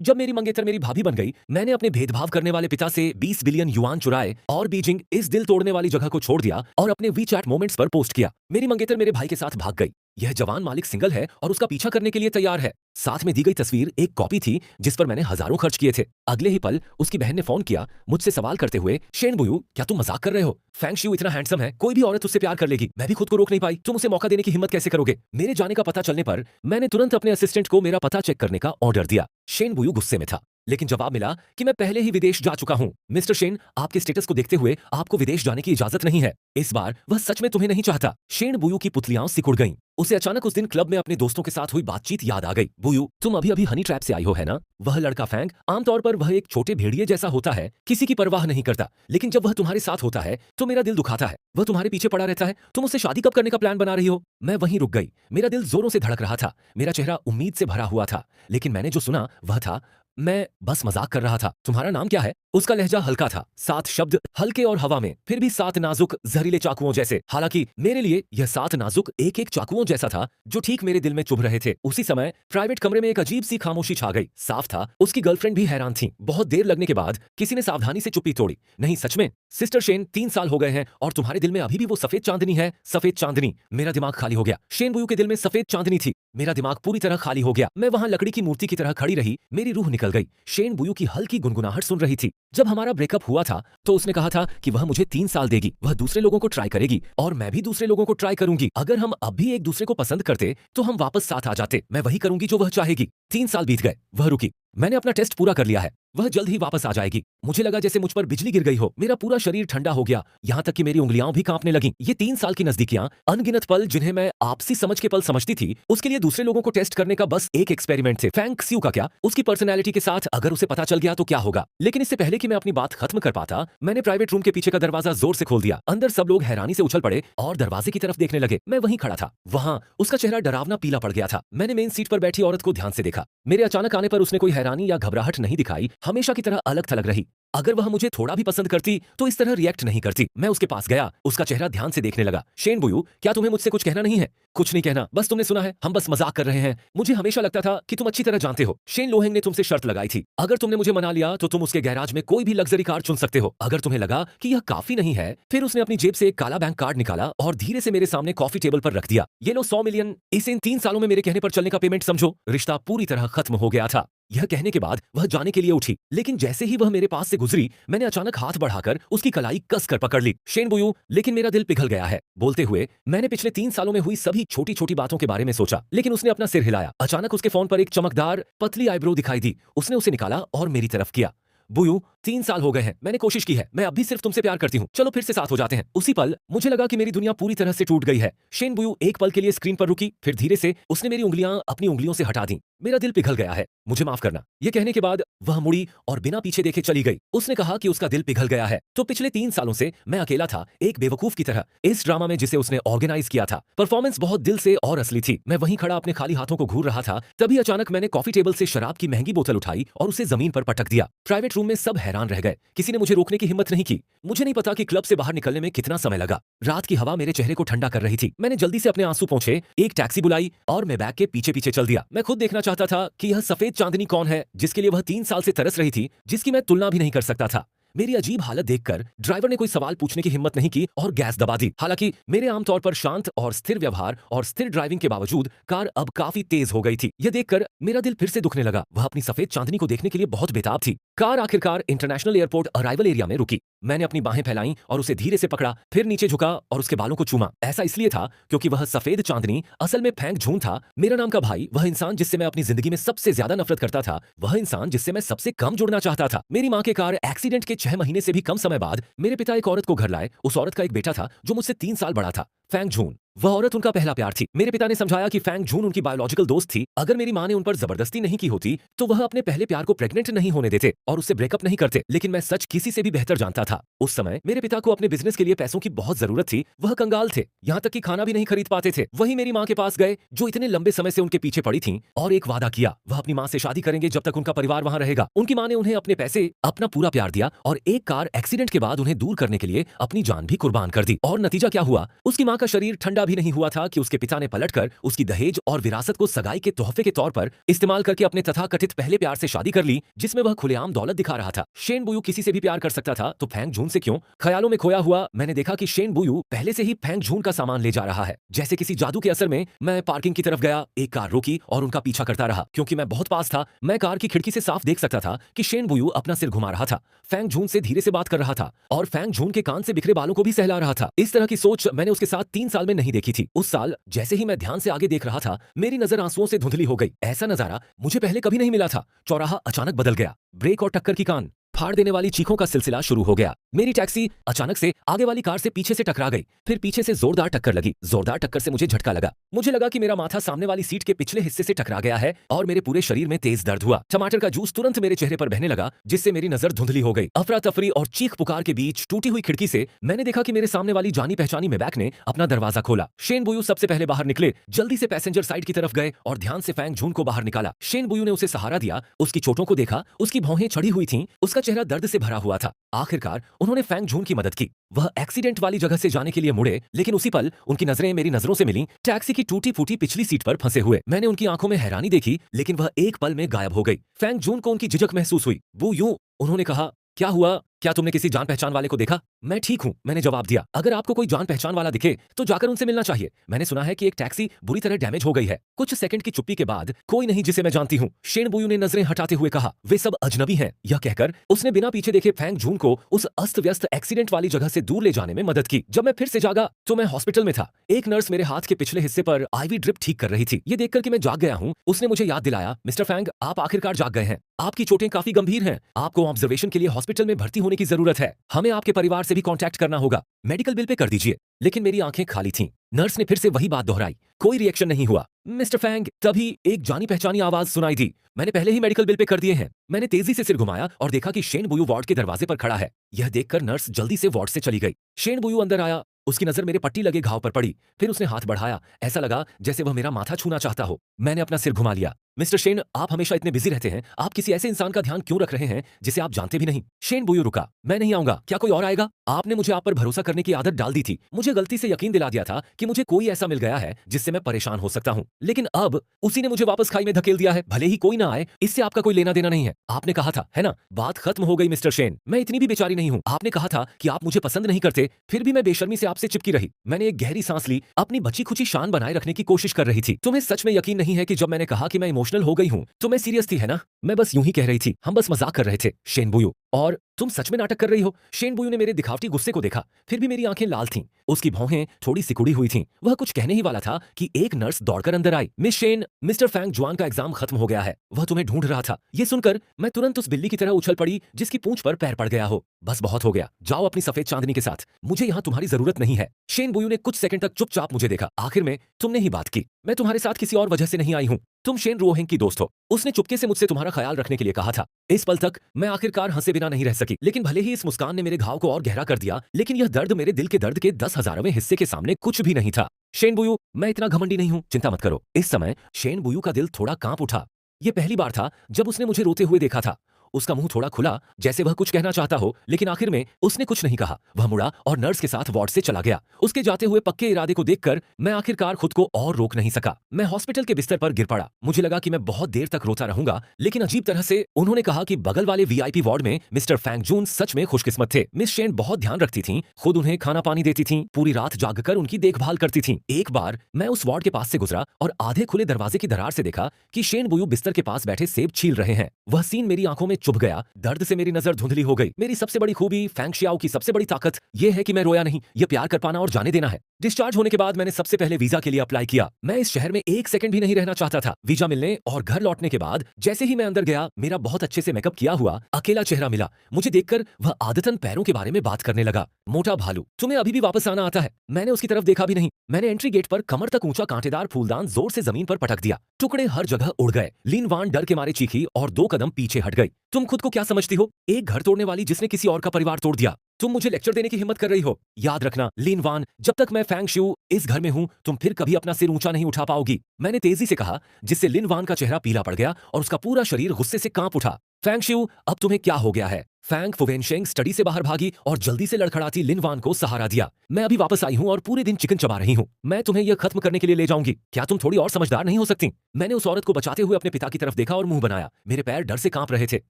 जब मेरी मंगेतर मेरी भाभी बन गई, मैंने अपने भेदभाव करने वाले पिता से 20 बिलियन युआन चुराए और बीजिंग इस दिल तोड़ने वाली जगह को छोड़ दिया और अपने वीचैट मोमेंट्स पर पोस्ट किया। मेरी मंगेतर मेरे भाई के साथ भाग गई। यह जवान मालिक सिंगल है और उसका पीछा करने के लिए तैयार है। साथ में दी गई तस्वीर एक कॉपी थी जिस पर मैंने हजारों खर्च किए थे। अगले ही पल उसकी बहन ने फोन किया मुझसे सवाल करते हुए, शेन बुयू, क्या तुम मजाक कर रहे हो? फैंग शियू इतना हैंडसम है, कोई भी औरत उससे प्यार कर लेगी। मैं भी खुद को रोक नहीं पाई। तुम उसे मौका देने की हिम्मत कैसे करोगे? मेरे जाने का पता चलने पर मैंने तुरंत अपने असिस्टेंट को मेरा पता चेक करने का ऑर्डर दिया। शेन बुयू गुस्से में था, लेकिन जवाब मिला कि मैं पहले ही विदेश जा चुका हूं। मिस्टर शेन, आपके स्टेटस को देखते हुए आपको विदेश जाने की इजाजत नहीं है। इस बार वह सच में तुम्हें नहीं चाहता। शेन बुयू की पुतलियां सिकुड़ गईं। उसे अचानक उस दिन क्लब में अपने दोस्तों के साथ हुई बातचीत याद आ गई। बुयू, तुम अभी अभी हनी ट्रैप से आई हो, है ना? वह लड़का फैंग, आमतौर पर वह एक छोटे भेड़िए जैसा होता है, किसी की परवाह नहीं करता, लेकिन जब वह तुम्हारे साथ होता है तो मेरा दिल दुखाता है। वह तुम्हारे पीछे पड़ा रहता है। तुम उससे शादी कब करने का प्लान बना रही हो? मैं वहीं रुक गई। मेरा दिल जोरों से धड़क रहा था। मेरा चेहरा उम्मीद से भरा हुआ था, लेकिन मैंने जो सुना वह था, मैं बस मजाक कर रहा था। तुम्हारा नाम क्या है? उसका लहजा हल्का था, 7 शब्द हल्के और हवा में, फिर भी 7 नाजुक जहरीले चाकुओं जैसे। हालांकि मेरे लिए यह 7 नाजुक एक एक चाकुओं जैसा था जो ठीक मेरे दिल में चुभ रहे थे। उसी समय प्राइवेट कमरे में एक अजीब सी खामोशी छा गई। साफ था उसकी गर्लफ्रेंड भी हैरान थी। बहुत देर लगने के बाद किसी ने सावधानी से चुप्पी तोड़ी। नहीं, सच में सिस्टर शेन, 3 साल हो गए हैं और तुम्हारे दिल में अभी भी वो सफेद चांदनी है। सफेद चांदनी। मेरा दिमाग खाली हो गया। शेन बुयू के दिल में सफेद चांदनी थी। मेरा दिमाग पूरी तरह खाली हो गया। मैं वहां लकड़ी की मूर्ति की तरह खड़ी रही। मेरी रूह निकल गई। शेन बुयू की हल्की गुनगुनाहट सुन रही थी। जब हमारा ब्रेकअप हुआ था तो उसने कहा था कि वह मुझे 3 साल देगी। वह दूसरे लोगों को ट्राई करेगी और मैं भी दूसरे लोगों को ट्राई करूंगी। अगर हम अब भी एक दूसरे को पसंद करते तो हम वापस साथ आ जाते। मैं वही करूंगी जो वह चाहेगी। 3 साल बीत गए। वह रुकी। मैंने अपना टेस्ट पूरा कर लिया है। वह जल्द ही वापस आ जाएगी। मुझे लगा जैसे मुझ पर बिजली गिर गई हो। मेरा पूरा शरीर ठंडा हो गया, यहाँ तक कि मेरी उंगलियां भी कांपने लगीं। ये 3 साल की नजदीकियां, अनगिनत पल जिन्हें मैं आपसी समझ के पल समझती थी, उसके लिए दूसरे लोगों को टेस्ट करने का बस एक एक्सपेरिमेंट थे। फैंग शियू का क्या? उसकी पर्सनैलिटी के साथ अगर उसे पता चल गया तो क्या होगा? लेकिन इससे पहले कि मैं अपनी बात खत्म कर पाता, मैंने प्राइवेट रूम के पीछे का दरवाजा जोर से खोल दिया। अंदर सब लोग हैरानी से उछल पड़े और दरवाजे की तरफ देखने लगे। मैं वहीं खड़ा था। वहां उसका चेहरा डरावना पीला पड़ गया था। मैंने मेन सीट पर बैठी औरत को ध्यान से देखा। मेरे अचानक आने पर उसने कोई हैरानी या घबराहट नहीं दिखाई, हमेशा की तरह अलग थलग रही। अगर वह मुझे थोड़ा भी पसंद करती तो इस तरह रिएक्ट नहीं करती। मैं उसके पास गया, उसका चेहरा ध्यान से देखने लगा। शेन बुयू, क्या तुम्हें मुझसे कुछ कहना नहीं है? कुछ नहीं कहना, बस तुमने सुना है, हम बस मजाक कर रहे हैं। मुझे हमेशा लगता था कि तुम अच्छी तरह जानते हो। शेन लोहेंग ने तुमसे शर्त लगाई थी, अगर तुमने मुझे मना लिया तो तुम उसके गैराज में कोई भी लग्जरी कार चुन सकते हो। अगर तुम्हें लगा कि यह काफी नहीं है, फिर उसने अपनी जेब से एक काला बैंक कार्ड निकाला और धीरे से मेरे सामने कॉफी टेबल पर रख दिया। ये लो 100 मिलियन, इसे इन 3 सालों में मेरे कहने पर चलने का पेमेंट समझो। रिश्ता पूरी तरह खत्म हो गया था। यह कहने के बाद वह जाने के लिए उठी, लेकिन जैसे ही वह मेरे पास से गुजरी, मैंने अचानक हाथ बढ़ाकर उसकी कलाई कसकर पकड़ ली। शेन बुयू, लेकिन मेरा दिल पिघल गया है। बोलते हुए मैंने पिछले 3 सालों में हुई सभी छोटी छोटी बातों के बारे में सोचा, लेकिन उसने अपना सिर हिलाया। अचानक उसके फोन पर एक चमकदार पतली आईब्रो दिखाई दी। उसने उसे निकाला और मेरी तरफ किया। बुयू, 3 साल हो गए हैं, मैंने कोशिश की है, मैं अब भी सिर्फ तुमसे प्यार करती हूँ, चलो फिर से साथ हो जाते हैं। उसी पल मुझे लगा कि मेरी दुनिया पूरी तरह से टूट गई है। शेन बुयू एक पल के लिए स्क्रीन पर रुकी, फिर धीरे से उसने मेरी उंगलियां अपनी उंगलियों से हटा दी। मेरा दिल पिघल गया है, मुझे माफ करना। यह कहने के बाद वह मुड़ी और बिना पीछे देखे चली गई। उसने कहा कि उसका दिल पिघल गया है। तो पिछले 3 सालों से मैं अकेला था, एक बेवकूफ की तरह, इस ड्रामा में जिसे उसने ऑर्गेनाइज किया था। परफॉर्मेंस बहुत दिल से और असली थी। मैं वहीं खड़ा अपने खाली हाथों को घूर रहा था, तभी अचानक मैंने कॉफी टेबल से शराब की महंगी बोतल उठाई और उसे जमीन पर पटक दिया। प्राइवेट रूम में सब हैरान रह गए। किसी ने मुझे रोकने की हिम्मत नहीं की। मुझे नहीं पता कि क्लब से बाहर निकलने में कितना समय लगा। रात की हवा मेरे चेहरे को ठंडा कर रही थी। मैंने जल्दी से अपने आंसू पोंछे, एक टैक्सी बुलाई और मैं बैग के पीछे पीछे चल दिया। मैं खुद देखना चाहता था कि यह सफेद चांदनी कौन है जिसके लिए वह 3 साल से तरस रही थी, जिसकी मैं तुलना भी नहीं कर सकता था। मेरी अजीब हालत देखकर ड्राइवर ने कोई सवाल पूछने की हिम्मत नहीं की और गैस दबा दी। हालांकि मेरे आमतौर पर शांत और स्थिर व्यवहार और स्थिर ड्राइविंग के बावजूद कार अब काफी तेज हो गई थी। यह देखकर मेरा दिल फिर से दुखने लगा। वह अपनी सफेद चांदनी को देखने के लिए बहुत बेताब थी। कार आखिरकार इंटरनेशनल एयरपोर्ट अराइवल एरिया में रुकी। मैंने अपनी बाहें फैलाई और उसे धीरे से पकड़ा, फिर नीचे झुका और उसके बालों को चूमा। ऐसा इसलिए था क्योंकि वह सफेद चांदनी असल में फैंग झून था, मेरा नाम का भाई, वह इंसान जिससे मैं अपनी जिंदगी में सबसे ज्यादा नफरत करता था, वह इंसान जिससे मैं सबसे कम जुड़ना चाहता था। मेरी माँ के कार एक्सीडेंट के 6 महीने से भी कम समय बाद मेरे पिता एक औरत को घर लाए। उस औरत का एक बेटा था जो मुझसे 3 साल बड़ा था, फैंग झून। वह औरत उनका पहला प्यार थी। मेरे पिता ने समझाया कि फैंग झून उनकी बायोलॉजिकल दोस्त थी। अगर मेरी माँ ने उन पर जबरदस्ती नहीं की होती तो वह अपने पहले प्यार को प्रेग्नेंट नहीं होने देते और उससे ब्रेकअप नहीं करते। लेकिन मैं सच किसी से भी बेहतर जानता था। उस समय मेरे पिता को अपने बिजनेस के लिए पैसों की बहुत जरूरत थी। वह कंगाल थे, यहाँ तक कि खाना भी नहीं खरीद पाते थे। वही मेरी माँ के पास गए जो इतने लंबे समय से उनके पीछे पड़ी थी और एक वादा किया, वह अपनी माँ से शादी करेंगे जब तक उनका परिवार वहां रहेगा। उनकी माँ ने उन्हें अपने पैसे, अपना पूरा प्यार दिया और एक कार एक्सीडेंट के बाद उन्हें दूर करने के लिए अपनी जान भी कुर्बान कर दी। और नतीजा क्या हुआ? उसकी माँ का शरीर ठंडा भी नहीं हुआ था कि उसके पिता ने पलटकर उसकी दहेज और विरासत को सगाई के तोहफे के तौर पर इस्तेमाल करके अपने तथाकथित पहले प्यार से शादी कर ली, जिसमें वह खुलेआम दौलत दिखा रहा था। शेन बुयू किसी से भी प्यार कर सकता था, तो फैंग झून से क्यों? ख्यालों में खोया हुआ मैंने देखा कि शेन बुयू पहले से ही फैंग झून का सामान ले जा रहा है। जैसे किसी जादू के असर में मैं पार्किंग की तरफ गया, एक कार रोकी और उनका पीछा करता रहा। क्योंकि मैं बहुत पास था, मैं कार की खिड़की से साफ देख सकता था कि शेन बुयू अपना सिर घुमा रहा था, फैंग झून से धीरे से बात कर रहा था और फैंग झून के कान से बिखरे बालों को भी सहला रहा था। इस तरह की सोच मैंने उसके साथ 3 साल में नहीं देखी थी। उस साल जैसे ही मैं ध्यान से आगे देख रहा था, मेरी नजर आंसुओं से धुंधली हो गई। ऐसा नजारा मुझे पहले कभी नहीं मिला था। चौराहा अचानक बदल गया। ब्रेक और टक्कर की कान फाड़ देने वाली चीखों का सिलसिला शुरू हो गया। मेरी टैक्सी अचानक से आगे वाली कार से पीछे से टकरा गई। फिर पीछे से जोरदार टक्कर लगी। जोरदार टक्कर से मुझे झटका लगा। मुझे लगा कि मेरा माथा सामने वाली सीट के पिछले हिस्से से टकरा गया है और मेरे पूरे शरीर में तेज दर्द हुआ। टमाटर का जूस तुरंत मेरे चेहरे पर बहने लगा, जिससे मेरी नजर धुंधली हो गई। अफरा तफरी और चीख पुकार के बीच टूटी हुई खिड़की से मैंने देखा कि मेरे सामने वाली जानी पहचानी मेबैक ने अपना दरवाजा खोला। शेन बुयू सबसे पहले बाहर निकले, जल्दी से पैसेंजर साइड की तरफ गए और ध्यान से फैंग झून को बाहर निकाला। शेन बुयू ने उसे सहारा दिया, उसकी चोटों को देखा, उसकी भौहें चढ़ी हुई थीं, उसका चेहरा दर्द से भरा हुआ था। आखिरकार उन्होंने फैंग झून की मदद की। वह एक्सीडेंट वाली जगह से जाने के लिए मुड़े, लेकिन उसी पल उनकी नजरें मेरी नजरों से मिलीं, टैक्सी की टूटी फूटी पिछली सीट पर फंसे हुए। मैंने उनकी आंखों में हैरानी देखी, लेकिन वह एक पल में गायब हो गई। फैंग झून को उनकी झिझक महसूस हुई। वो यूं, उन्होंने कहा, क्या हुआ? क्या तुमने किसी जान पहचान वाले को देखा? मैं ठीक हूं, मैंने जवाब दिया। अगर आपको कोई जान पहचान वाला दिखे तो जाकर उनसे मिलना चाहिए। मैंने सुना है कि एक टैक्सी बुरी तरह डैमेज हो गई है। कुछ सेकंड की चुप्पी के बाद, कोई नहीं जिसे मैं जानती हूं, शेन बुयू ने नजरें हटाते हुए कहा। वे सब अजनबी हैं। यह कहकर उसने बिना पीछे देखे फैंग झून को उस अस्त व्यस्त एक्सीडेंट वाली जगह से दूर ले जाने में मदद की। जब मैं फिर से जागा तो मैं हॉस्पिटल में था। एक नर्स मेरे हाथ के पिछले हिस्से पर आईवी ड्रिप ठीक कर रही थी। ये देखकर कि मैं जाग गया हूं, उसने मुझे याद दिलाया, मिस्टर फैंग, आप आखिरकार जाग गए हैं। आपकी चोटें काफी गंभीर हैं। आपको ऑब्जर्वेशन के लिए हॉस्पिटल में भर्ती होने की जरूरत है। हमें आपके परिवार से भी कांटेक्ट करना होगा। मेडिकल बिल पे कर दीजिए। लेकिन मेरी आंखें खाली थीं। नर्स ने फिर से वही बात दोहराई। कोई रिएक्शन नहीं हुआ। मिस्टर फैंग, तभी एक जानी पहचानी आवाज सुनाई दी। मैंने पहले ही मेडिकल बिल पे कर दिए हैं। मैंने तेजी से सिर घुमाया और देखा कि शेन बुयू वार्ड के दरवाजे पर खड़ा है। यह देखकर नर्स जल्दी से वार्ड से चली गई। शेन बुयू अंदर आया। उसकी नजर मेरे पट्टी लगे घाव पर पड़ी। फिर उसने हाथ बढ़ाया, ऐसा लगा जैसे वह मेरा माथा छूना चाहता हो। मैंने अपना सिर घुमा लिया। मिस्टर शेन, आप हमेशा इतने बिजी रहते हैं, आप किसी ऐसे इंसान का ध्यान क्यों रख रहे हैं जिसे आप जानते भी नहीं? शेन बुयू रुका। मैं नहीं आऊंगा। क्या कोई और आएगा? आपने मुझे आप पर भरोसा करने की आदत डाल दी थी। मुझे गलती से यकीन दिला दिया था कि मुझे कोई ऐसा मिल गया है जिससे मैं परेशान हो सकता हूं। लेकिन अब उसी ने मुझे वापस खाई में धकेल दिया है। भले ही कोई ना आए, इससे आपका कोई लेना देना नहीं है। आपने कहा था, है ना? बात खत्म हो गई मिस्टर शेन। मैं इतनी भी बेचारी नहीं हूं। आपने कहा था कि आप मुझे पसंद नहीं करते, फिर भी मैं बेशर्मी से आपसे चिपकी रही। मैंने एक गहरी सांस ली, अपनी बची खुची शान बनाए रखने की कोशिश कर रही थी। तुम्हें सच में यकीन नहीं है कि जब मैंने कहा कि मैं इमोशनल हो गई हूं तो मैं सीरियस थी, है ना? मैं बस यूं ही कह रही थी। हम बस मजाक कर रहे थे, शेन बुयू। और तुम सच में नाटक कर रही हो? शेन बुयू ने मेरे दिखावटी गुस्से को देखा, फिर भी मेरी आंखें लाल थीं। उसकी भौहें थोड़ी सिकुड़ी हुई थीं। वह कुछ कहने ही वाला था कि एक नर्स दौड़कर अंदर आई। मिस शेन, मिस्टर फैंग जुआन का एग्जाम खत्म हो गया है। वह तुम्हें ढूंढ रहा था। ये सुनकर मैं तुरंत उस बिल्ली की तरह उछल पड़ी जिसकी पूंछ पर पैर पड़ गया हो। बस बहुत हो गया। जाओ अपनी सफेद चांदनी के साथ। मुझे यहाँ तुम्हारी जरूरत नहीं है। शेन बुयू ने कुछ सेकंड तक चुपचाप मुझे देखा। आखिर में तुमने ही बात की। मैं तुम्हारे साथ किसी और वजह से नहीं आई हूँ। तुम शेन रोहेंग की दोस्त हो। उसने चुपके से मुझसे तुम्हारा ख्याल रखने के लिए कहा था। इस पल तक मैं आखिरकार हंसे बिना नहीं रह सकी। लेकिन भले ही इस मुस्कान ने मेरे घाव को और गहरा कर दिया, लेकिन यह दर्द मेरे दिल के दर्द के 10,000वें हिस्से के सामने कुछ भी नहीं था। शेन बुयू, मैं इतना घमंडी नहीं हूं, चिंता मत करो। इस समय शेन बुयू का दिल थोड़ा कांप उठा। यह पहली बार था जब उसने मुझे रोते हुए देखा था। उसका मुंह थोड़ा खुला, जैसे वह कुछ कहना चाहता हो, लेकिन आखिर में उसने कुछ नहीं कहा। वह मुड़ा और नर्स के साथ वार्ड से चला गया। उसके जाते हुए पक्के इरादे को देखकर मैं आखिरकार खुद को और रोक नहीं सका। मैं हॉस्पिटल के बिस्तर पर गिर पड़ा। मुझे लगा कि मैं बहुत देर तक रोता रहूंगा, लेकिन अजीब तरह से उन्होंने कहा कि बगल वाले वीआईपी वार्ड में मिस्टर फैंग जून सच में खुशकिस्मत थे। मिस शेन बहुत ध्यान रखती थीं, खुद उन्हें खाना पानी देती थीं, पूरी रात जागकर उनकी देखभाल करती थीं। एक बार मैं उस वार्ड के पास से गुजरा और आधे खुले दरवाजे की दरार से देखा कि शेन बुयू बिस्तर के पास बैठे सेब छील रहे हैं। वह सीन मेरी आंखों में चुभ गया। दर्द से मेरी नजर धुंधली हो गई। मेरी सबसे बड़ी खूबी, फैंग शियाओ की सबसे बड़ी ताकत यह है कि मैं रोया नहीं। यह प्यार कर पाना और जाने देना है। डिस्चार्ज होने के बाद मैंने सबसे पहले वीजा के लिए अप्लाई किया। मैं इस शहर में एक सेकंड भी नहीं रहना चाहता था। वीजा मिलने और घर लौटने के बाद जैसे ही मैं अंदर गया, मेरा बहुत अच्छे से मेकअप किया हुआ अकेला चेहरा मिला। मुझे देखकर वह आदतन पैरों के बारे में बात करने लगा। मोटा भालू, तुम्हें अभी भी वापस आना आता है? मैंने उसकी तरफ देखा भी नहीं। मैंने एंट्री गेट पर कमर तक ऊंचा कांटेदार फूलदान जोर से जमीन पर पटक दिया। टुकड़े हर जगह उड़ गए। लिन वान डर के मारे चीखी और 2 कदम पीछे हट गई। तुम खुद को क्या समझती हो? एक घर तोड़ने वाली जिसने किसी और का परिवार तोड़ दिया। तुम मुझे लेक्चर देने की हिम्मत कर रही हो? याद रखना लिन वान, जब तक मैं फैंग शियू इस घर में हूं, तुम फिर कभी अपना सिर ऊंचा नहीं उठा पाओगी। मैंने तेजी से कहा, जिससे लिन वान का चेहरा पीला पड़ गया और उसका पूरा शरीर गुस्से से कांप उठा। फैंग शियू, अब तुम्हें क्या हो गया है? फैंग फुवेनशेंग स्टडी से बाहर भागी और जल्दी से लड़खड़ाती लिन वान को सहारा दिया। मैं अभी वापस आई हूँ और पूरे दिन चिकन चबा रही हूँ। मैं तुम्हें यह खत्म करने के लिए ले जाऊंगी। क्या तुम थोड़ी और समझदार नहीं हो सकती? मैंने उस औरत को बचाते हुए अपने पिता की तरफ देखा और मुंह बनाया। मेरे पैर डर से कांप रहे थे।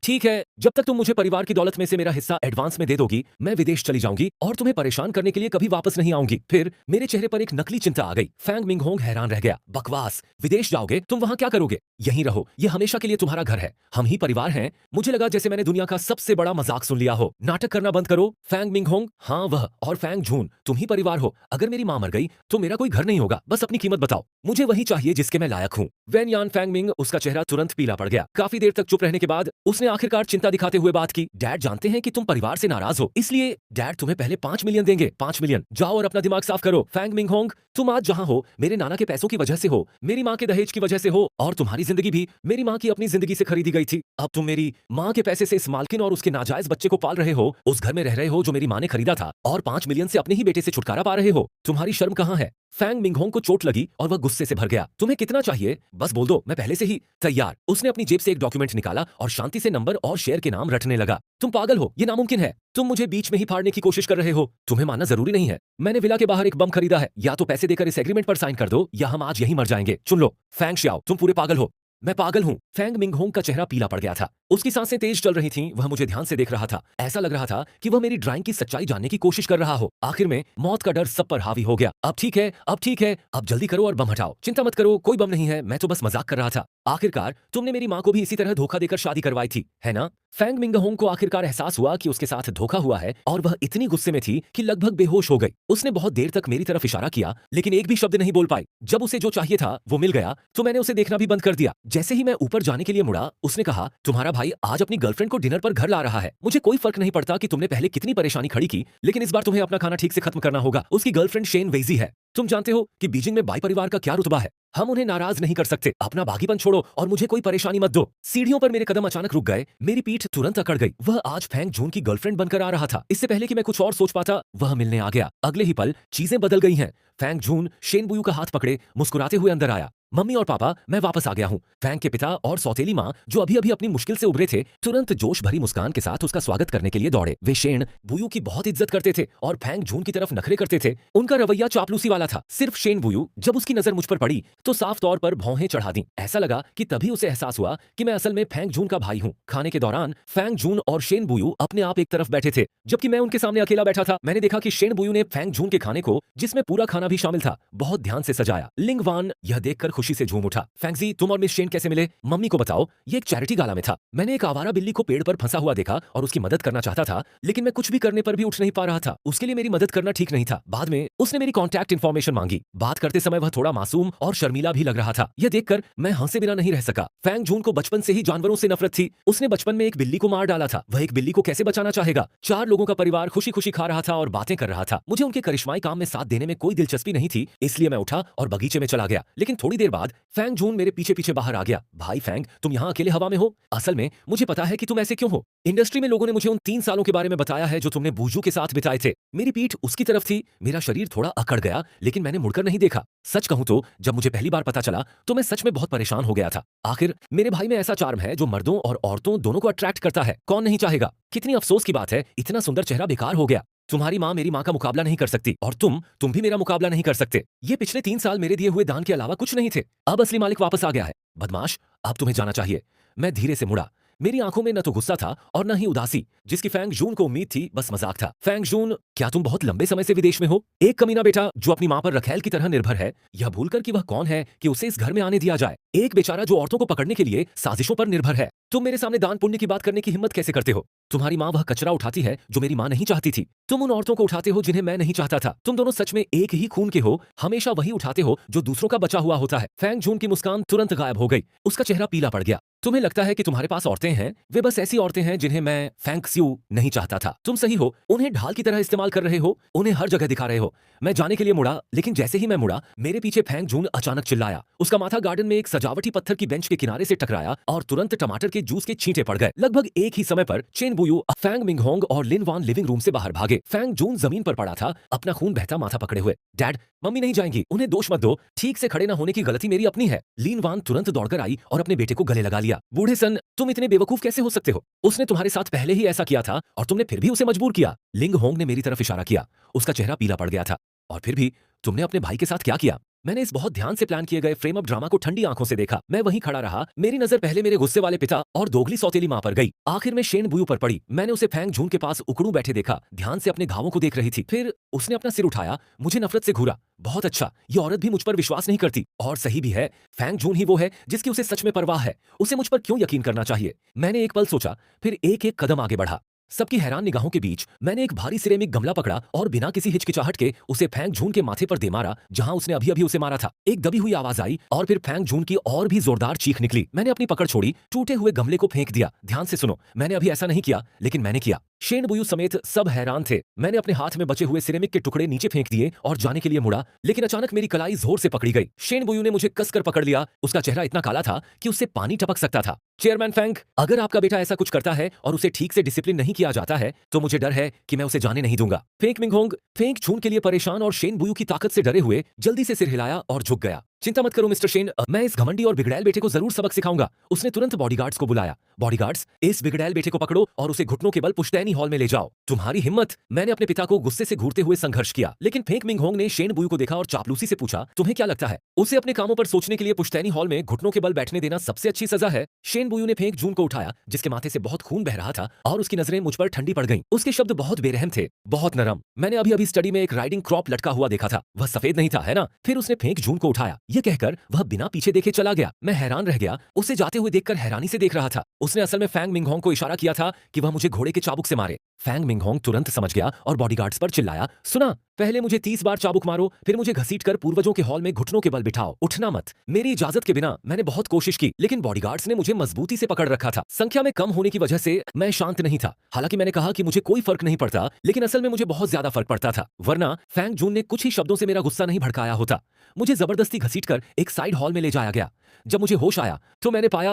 ठीक है, जब तक तुम मुझे परिवार की दौलत में से मेरा हिस्सा एडवांस में दे दोगी, मैं विदेश चली जाऊंगी और तुम्हें परेशान करने के लिए कभी वापस नहीं आऊंगी। फिर मेरे चेहरे पर एक नकली चिंता आ गई। फैंग मिंगहोंग हैरान रह गया। बकवास, विदेश जाओगे? तुम वहां क्या करोगे? यहीं रहो, यह हमेशा के लिए तुम्हारा घर है। हम ही परिवार हैं। मुझे लगा जैसे मैंने दुनिया का सबसे बड़ा मजाक सुन लिया हो। नाटक करना बंद करो। फैंग मिंगहोंग, हाँ वह, और फैंग झून, तुम ही परिवार हो। अगर मेरी मां मर गई तो मेरा कोई घर नहीं होगा। बस अपनी कीमत बताओ। मुझे वही चाहिए जिसके मैं लायक हूँ। वैन यान फैंग मिंग, उसका चेहरा तुरंत पीला पड़ गया। काफी देर तक चुप रहने के बाद उसने आखिरकार चिंता दिखाते हुए बात की। डैड जानते हैं कि तुम परिवार से नाराज हो, इसलिए डैड तुम्हें पहले 5 मिलियन देंगे। 5 मिलियन? जाओ और अपना दिमाग साफ करो। फैंग मिंगहोंग, तुम आज जहां हो मेरे नाना के पैसों की वजह से हो, मेरी माँ के दहेज की वजह से हो, और तुम्हारी जिंदगी भी मेरी माँ की अपनी जिंदगी से खरीदी गई थी। अब तुम मेरी माँ के पैसे से इस मालकिन और उसके नाजायज बच्चे को पाल रहे हो, उस घर में रह रहे हो जो मेरी माँ ने खरीदा था, और 5 मिलियन से अपने ही बेटे से छुटकारा पा रहे हो। तुम्हारी शर्म कहाँ है? फैंग मिंगहोंग को चोट लगी और वह गुस्से से भर गया। तुम्हें कितना चाहिए? बस बोल दो, मैं पहले से ही तैयार। उसने अपनी जेब से एक डॉक्यूमेंट निकाला और शांति से नंबर और शेयर के नाम रटने लगा। तुम पागल हो, ये नामुमकिन है। तुम मुझे बीच में ही फाड़ने की कोशिश कर रहे हो। तुम्हें मानना जरूरी नहीं है। मैंने विला के बाहर एक बम खरीदा है। या तो पैसे देकर इस एग्रीमेंट पर साइन कर दो, या हम आज यहीं मर जाएंगे। चुन लो। फैंग श्याओ, तुम पूरे पागल हो। मैं पागल हूँ। फैंग मिंगहोंग का चेहरा पीला पड़ गया था। उसकी सांसें तेज चल रही थीं। वह मुझे ध्यान से देख रहा था। ऐसा लग रहा था कि वह मेरी ड्राइंग की सच्चाई जानने की कोशिश कर रहा हो। आखिर में मौत का डर सब पर हावी हो गया। अब ठीक है, अब ठीक है, अब जल्दी करो और बम हटाओ। चिंता मत करो, कोई बम नहीं है, मैं तो बस मजाक कर रहा था। आखिरकार तुमने मेरी माँ को भी इसी तरह धोखा देकर शादी करवाई थी, है ना? फैंग मिंगहोंग को आखिरकार एहसास हुआ कि उसके साथ धोखा हुआ है और वह इतनी गुस्से में थी कि लगभग बेहोश हो गई। उसने बहुत देर तक मेरी तरफ इशारा किया, लेकिन एक भी शब्द नहीं बोल पाई। जब उसे जो चाहिए था वो मिल गया तो मैंने उसे देखना भी बंद कर दिया। जैसे ही मैं ऊपर जाने के लिए मुड़ा, उसने कहा, तुम्हारा भाई आज अपनी गर्लफ्रेंड को डिनर पर घर ला रहा है। मुझे कोई फर्क नहीं पड़ता कि तुमने पहले कितनी परेशानी खड़ी की, लेकिन इस बार तुम्हें अपना खाना ठीक से खत्म करना होगा। उसकी गर्लफ्रेंड शेन वेजी है। तुम जानते हो कि बीजिंग में बाई परिवार का क्या रुतबा है। हम उन्हें नाराज नहीं कर सकते। अपना बागीपन छोड़ो और मुझे कोई परेशानी मत दो। सीढ़ियों पर मेरे कदम अचानक रुक गए। मेरी पीठ तुरंत अकड़ गई। वह आज फैंग झून की गर्लफ्रेंड बनकर आ रहा था। इससे पहले कि मैं कुछ और सोच पाता, वह मिलने आ गया। अगले ही पल चीजें बदल गई हैं। फैंग झून शेन बुयू का हाथ पकड़े मुस्कुराते हुए अंदर आया। मम्मी और पापा, मैं वापस आ गया हूँ। फैंग के पिता और सौतेली माँ, जो अभी अभी अपनी मुश्किल से उभरे थे, तुरंत जोश भरी मुस्कान के साथ उसका स्वागत करने के लिए दौड़े। वे शेन बुयू की बहुत इज्जत करते थे और फैंग झून की तरफ नखरे करते थे। उनका रवैया चापलूसी वाला था। सिर्फ शेन बुयू, जब उसकी नजर मुझ पर पड़ी तो साफ तौर पर भौहें चढ़ा दी। ऐसा लगा कि तभी उसे एहसास हुआ कि मैं असल में फैंग झून का भाई हूँ। खाने के दौरान फैंग झून और शेन बुयू अपने आप एक तरफ बैठे थे, जबकि मैं उनके सामने अकेला बैठा था। मैंने देखा कि शेन बुयू ने फैंग झून के खाने को, जिसमें पूरा खाना भी शामिल था, बहुत ध्यान से सजाया। लिंग वान यह देखकर खुशी से झूम उठा। फैंगजी, तुम और मिस शेन कैसे मिले? मम्मी को बताओ, ये एक चैरिटी गाला में था। मैंने एक आवारा बिल्ली को पेड़ पर फंसा हुआ देखा और उसकी मदद करना चाहता था, लेकिन मैं कुछ भी करने पर भी उठ नहीं पा रहा था। उसके लिए मेरी मदद करना ठीक नहीं था। बाद में उसने मेरी कॉन्टैक्ट इन्फॉर्मेशन मांगी। बात करते समय वह थोड़ा मासूम और शर्मीला भी लग रहा था। यह देखकर मैं हंसे बिना नहीं रह सका। फैंग झून को बचपन से ही जानवरों से नफरत थी। उसने बचपन में एक बिल्ली को मार डाला था। वह एक बिल्ली को कैसे बचाना चाहेगा? 4 लोगों का परिवार खुशी खुशी खा रहा था और बातें कर रहा था। मुझे उनके करिश्माई काम में साथ देने में कोई दिलचस्पी नहीं थी, इसलिए मैं उठा और बगीचे में चला गया। लेकिन थोड़ी देर बाद फैंग झून मेरे पीछे पीछे बाहर आ गया। भाई फैंग, तुम यहाँ अकेले हवा में हो? असल में मुझे पता है कि तुम ऐसे क्यों हो। इंडस्ट्री में लोगों ने मुझे उन 3 सालों के बारे में बताया है जो तुमने बूजू के साथ बिताए थे। मेरी पीठ उसकी तरफ थी। मेरा शरीर थोड़ा अकड़ गया, लेकिन मैंने मुड़कर नहीं देखा। सच कहूं तो जब मुझे पहली बार पता चला तो मैं सच में बहुत परेशान हो गया था। आखिर मेरे भाई में ऐसा चार्म है जो मर्दों और औरतों दोनों को अट्रैक्ट करता है। कौन नहीं चाहेगा? कितनी अफसोस की बात है, इतना सुंदर चेहरा बेकार हो गया। तुम्हारी माँ मेरी माँ का मुकाबला नहीं कर सकती और तुम भी मेरा मुकाबला नहीं कर सकते। ये पिछले 3 साल मेरे दिए हुए दान के अलावा कुछ नहीं थे। अब असली मालिक वापस आ गया है। बदमाश, अब तुम्हें जाना चाहिए। मैं धीरे से मुड़ा। मेरी आंखों में न तो गुस्सा था और न ही उदासी, जिसकी फैंग जून को उम्मीद थी, बस मजाक था। फैंग जून, क्या तुम बहुत लंबे समय से विदेश में हो? एक कमीना बेटा जो अपनी माँ पर रखैल की तरह निर्भर है, यह भूलकर कि वह कौन है कि उसे इस घर में आने दिया जाए। एक बेचारा जो औरतों को पकड़ने के लिए साजिशों पर निर्भर है। तुम मेरे सामने दान पुण्य की बात करने की हिम्मत कैसे करते हो? तुम्हारी माँ वह कचरा उठाती है जो मेरी माँ नहीं चाहती थी। तुम उन औरतों को उठाते हो जिन्हें मैं नहीं चाहता था। तुम दोनों सच में एक ही खून के हो। हमेशा वही उठाते हो जो दूसरों का बचा हुआ होता है। फैंग जून की मुस्कान तुरंत गायब हो गई। उसका चेहरा पीला पड़ गया। तुम्हें लगता है कि तुम्हारे पास औरतें हैं, वे बस ऐसी औरतें हैं जिन्हें मैं फैंग स्यू नहीं चाहता था। तुम सही हो, उन्हें ढाल की तरह इस्तेमाल कर रहे हो, उन्हें हर जगह दिखा रहे हो। मैं जाने के लिए मुड़ा, लेकिन जैसे ही मैं मुड़ा, मेरे पीछे फैंग जून अचानक चिल्लाया। उसका माथा गार्डन में एक सजावटी पत्थर की बेंच के किनारे से टकराया और तुरंत टमाटर के जूस के छींटे पड़ गए। लगभग एक ही समय पर चेन बुयू, फैंग मिंगहोंग और लिन वान लिविंग रूम से बाहर भागे। फैंग जून जमीन पर पड़ा था, अपना खून बहता माथा पकड़े हुए। डैड, मम्मी नहीं जाएंगी, उन्हें दोष मत दो, ठीक से खड़े न होने की गलती मेरी अपनी है। लिन वान तुरंत दौड़कर आई और अपने बेटे को गले लगा लिया। बूढ़े सन, तुम इतने बेवकूफ कैसे हो सकते हो? उसने तुम्हारे साथ पहले ही ऐसा किया था और तुमने फिर भी उसे मजबूर किया। लिंग होंग ने मेरी तरफ इशारा किया। उसका चेहरा पीला पड़ गया था। और फिर भी तुमने अपने भाई के साथ क्या किया? मैंने इस बहुत ध्यान से प्लान किए गए फ्रेम अप ड्रामा को ठंडी आंखों से देखा। मैं वहीं खड़ा रहा। मेरी नजर पहले मेरे गुस्से वाले पिता और दोगली सौतेली मां पर गई। आखिर में शेन बुयू पर पड़ी। मैंने उसे फैंग झून के पास उकड़ू बैठे देखा, ध्यान से अपने घावों को देख रही थी। फिर उसने अपना सिर उठाया, मुझे नफरत से घूरा। बहुत अच्छा, ये औरत भी मुझ पर विश्वास नहीं करती। और सही भी है, फैंग झून ही वो है जिसकी उसे सच में परवाह है। उसे मुझ पर क्यों यकीन करना चाहिए? मैंने एक पल सोचा, फिर एक एक कदम आगे बढ़ा। सबकी हैरान निगाहों के बीच मैंने एक भारी सिरेमिक गमला पकड़ा और बिना किसी हिचकिचाहट के उसे फैंग झून के माथे पर दे मारा, जहां उसने अभी अभी उसे मारा था। एक दबी हुई आवाज आई और फिर फैंग झून की और भी जोरदार चीख निकली। मैंने अपनी पकड़ छोड़ी, टूटे हुए गमले को फेंक दिया। ध्यान से सुनो, मैंने अभी ऐसा नहीं किया, लेकिन मैंने किया। शेन बुयू समेत सब हैरान थे। मैंने अपने हाथ में बचे हुए सिरेमिक के टुकड़े नीचे फेंक दिए और जाने के लिए मुड़ा, लेकिन अचानक मेरी कलाई जोर से पकड़ी गई। शेन बुयू ने मुझे कसकर पकड़ लिया। उसका चेहरा इतना काला था कि उससे पानी टपक सकता था। चेयरमैन फैंग, अगर आपका बेटा ऐसा कुछ करता है और उसे ठीक से डिसिप्लिन नहीं किया जाता है तो मुझे डर है कि मैं उसे जाने नहीं दूंगा। फेंग मिंगहोंग फेंग झून के लिए परेशान और शेन बुयू की ताकत से डरे हुए जल्दी से सिर हिलाया और झुक गया। चिंता मत करो मिस्टर शेन, मैं इस घमंडी और बिगड़ैल बेटे को जरूर सबक सिखाऊंगा। उसने तुरंत बॉडीगार्ड्स को बुलाया। बॉडीगार्ड्स, इस बिगड़ैल बेटे को पकड़ो और उसे घुटनों के बल पुश्तैनी हॉल में ले जाओ। तुम्हारी हिम्मत! मैंने अपने पिता को गुस्से से घूरते हुए संघर्ष किया, लेकिन फेंग मिंगहोंग ने शेन बुयू को देखा और चापलूसी से पूछा, तुम्हें क्या लगता है उसे अपने कामों पर सोचने के लिए पुश्तैनी हॉल में घुटनों के बल बैठने देना सबसे अच्छी सजा है? शेन बुयू ने फेंग झून को उठाया, जिसके माथे से बहुत खून बह रहा था, और उसकी नजरें मुझ पर ठंडी पड़ गईं। उसके शब्द बहुत बेरहम थे, बहुत नरम। मैंने अभी अभी स्टडी में एक राइडिंग क्रॉप लटका हुआ देखा था, वह सफेद नहीं था, है ना? फिर उसने फेंग झून को उठाया। यह कहकर वह बिना पीछे देखे चला गया। मैं हैरान रह गया, उसे जाते हुए देखकर हैरानी से देख रहा था। उसने असल में फैंग मिंगहोंग को इशारा किया था कि वह मुझे घोड़े के चाबुक से मारे। फैंग मिंगहोंग तुरंत समझ गया और बॉडीगार्ड्स पर चिल्लाया, सुना, पहले मुझे 30 बार चाबुक मारो, फिर मुझे घसीटकर पूर्वजों के हॉल में घुटनों के बल बिठाओ, उठना मत। मेरी इजाजत के बिना मैंने बहुत कोशिश की, लेकिन बॉडीगार्ड्स ने मुझे मजबूती से पकड़ रखा था। संख्या में कम होने की वजह से मैं शांत नहीं था। हालांकि मैंने कहा कि मुझे कोई फर्क नहीं पड़ता, लेकिन असल में मुझे बहुत ज्यादा फर्क पड़ता था, वरना फैंग झून ने कुछ ही शब्दों से मेरा गुस्सा नहीं भड़काया होता। मुझे जबरदस्ती घसीटकर एक साइड हॉल में ले जाया गया। जब मुझे होश आया तो मैंने पाया